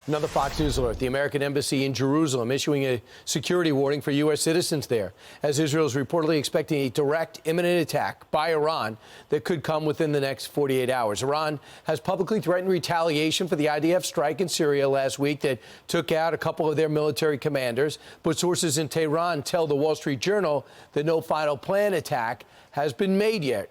Another Fox News alert. The American embassy in Jerusalem issuing a security warning for U.S. citizens there, as Israel is reportedly expecting a direct, imminent attack by Iran that could come within the next 48 hours. Iran has publicly threatened retaliation for the IDF strike in Syria last week that took out a couple of their military commanders. But sources in Tehran tell the Wall Street Journal that no final plan attack has been made yet.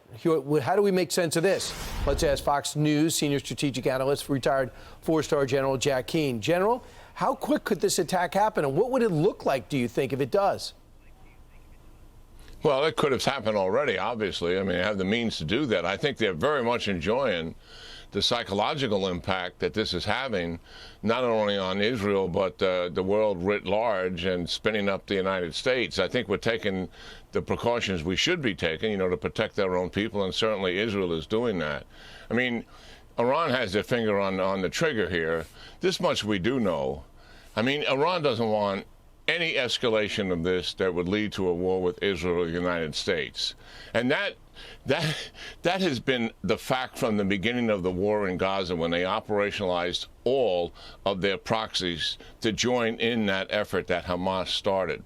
How do we make sense of this? Let's ask Fox News senior strategic analyst, retired four-star General Jack Keane. General, how quick could this attack happen, and what would it look like, do you think, if it does? Well, it could have happened already, obviously. I mean, they have the means to do that. I think they're very much enjoying the psychological impact that this is having, not only on Israel, but the world writ large, and spinning up the United States. I think we're taking the precautions we should be taking, to protect their own people, and certainly Israel is doing that. I mean, Iran has their finger on the trigger here. This much we do know. I mean, Iran doesn't want any escalation of this that would lead to a war with Israel or the United States. And that has been the fact from the beginning of the war in Gaza, when they operationalized all of their proxies to join in that effort that Hamas started.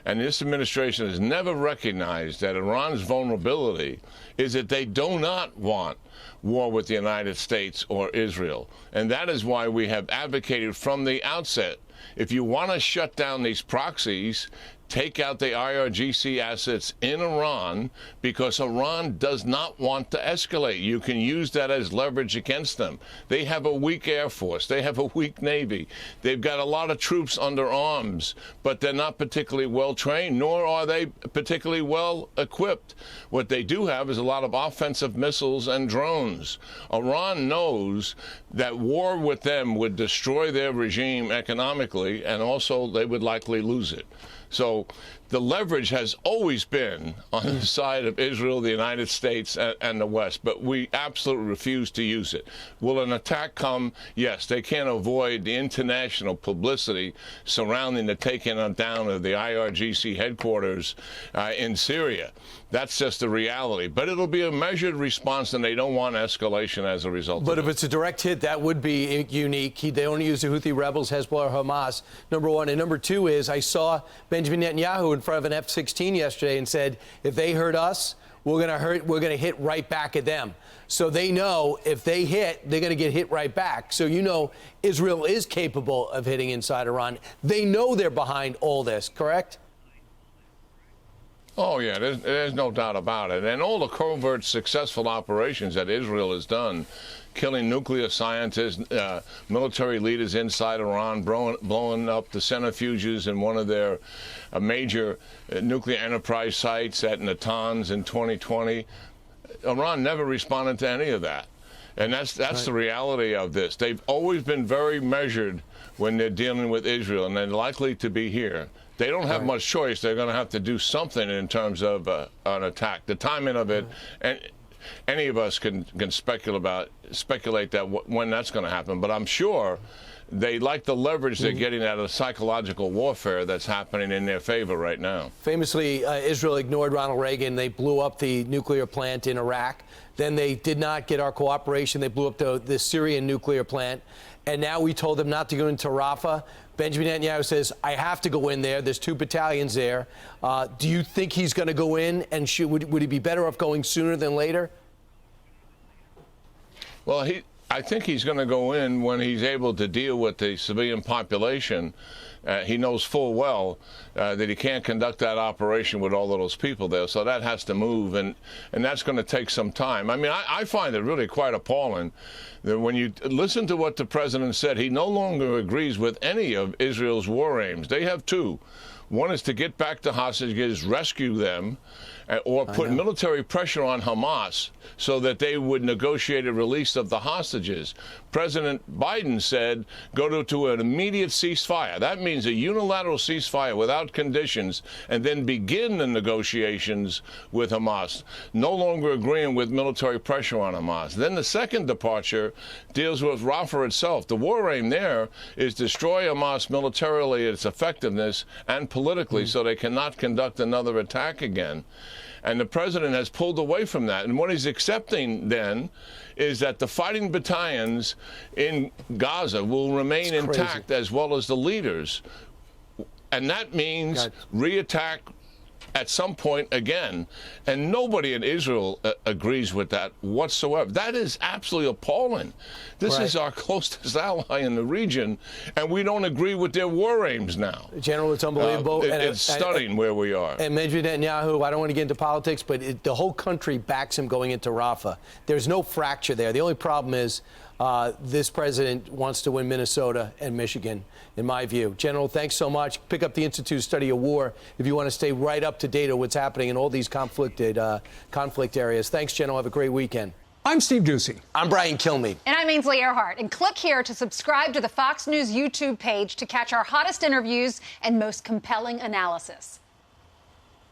And this administration has never recognized that Iran's vulnerability is that they do not want war with the United States or Israel. And that is why we have advocated from the outset, if you want to shut down these proxies, take out the IRGC assets in Iran, because Iran does not want to escalate. You can use that as leverage against them. They have a weak Air Force. They have a weak Navy. They've got a lot of troops under arms, but they're not particularly well trained, nor are they particularly well equipped. What they do have is a lot of offensive missiles and drones. Iran knows that war with them would destroy their regime economically, and also they would likely lose it. So the leverage has always been on the side of Israel, the United States, and the West, but we absolutely refuse to use it. Will an attack come? Yes. They can't avoid the international publicity surrounding the taking down of the IRGC headquarters in Syria. That's just the reality. But it'll be a measured response, and they don't want escalation as a result. But if it's a direct hit, that would be unique. They only use the Houthi rebels, Hezbollah, or Hamas, number one. And number two is, I saw Benjamin Netanyahu in front of an F-16 yesterday and said, if they hurt us, we're going to hit right back at them. So they know if they hit, they're going to get hit right back. So Israel is capable of hitting inside Iran. They know they're behind all this, correct? Oh, yeah, there's no doubt about it. And all the covert successful operations that Israel has done, killing nuclear scientists, military leaders inside Iran, blowing up the centrifuges in one of their major nuclear enterprise sites at Natanz in 2020. Iran never responded to any of that. And that's right. The reality of this. They've always been very measured when they're dealing with Israel, and they're likely to be here. They don't have much choice. They're going to have to do something in terms of an attack. The timing of it, and any of us can speculate that when that's going to happen. But I'm sure they like the leverage they're getting out of psychological warfare that's happening in their favor right now. Famously, Israel ignored Ronald Reagan. They blew up the nuclear plant in Iraq. Then they did not get our cooperation. They blew up the Syrian nuclear plant. And now we told them not to go into Rafah. Benjamin Netanyahu says, I have to go in there. There's 2 battalions there. Do you think he's going to go in? And would he be better off going sooner than later? Well, I think he's going to go in when he's able to deal with the civilian population. He knows full well that he can't conduct that operation with all of those people there, so that has to move, and that's going to take some time. I mean, I find it really quite appalling that when you listen to what the president said, he no longer agrees with any of Israel's war aims. They have 2. One is to get back the hostages, rescue them, or put military pressure on Hamas so that they would negotiate a release of the hostages. President Biden said, go to an immediate ceasefire. That means a unilateral ceasefire without conditions, and then begin the negotiations with Hamas, no longer agreeing with military pressure on Hamas. Then the second departure deals with Rafah itself. The war aim there is destroy Hamas militarily, its effectiveness, and politically, so they cannot conduct another attack again. And the president has pulled away from that. And what he's accepting then is that the fighting battalions in Gaza will remain intact, as well as the leaders. And that means reattack at some point again. And nobody in Israel agrees with that whatsoever. That is absolutely appalling. This is our closest ally in the region, and we don't agree with their war aims now. General, it's unbelievable. It's stunning where we are. And Benjamin Netanyahu, I don't want to get into politics, but the whole country backs him going into Rafah. There's no fracture there. The only problem is this president wants to win Minnesota and Michigan, in my view. General, thanks so much. Pick up the Institute Study of War if you want to stay right up to date on what's happening in all these conflict areas. Thanks, General. Have a great weekend. I'm Steve Ducey. I'm Brian Kilmeade. And I'm Ainsley Earhart. And click here to subscribe to the Fox News YouTube page to catch our hottest interviews and most compelling analysis.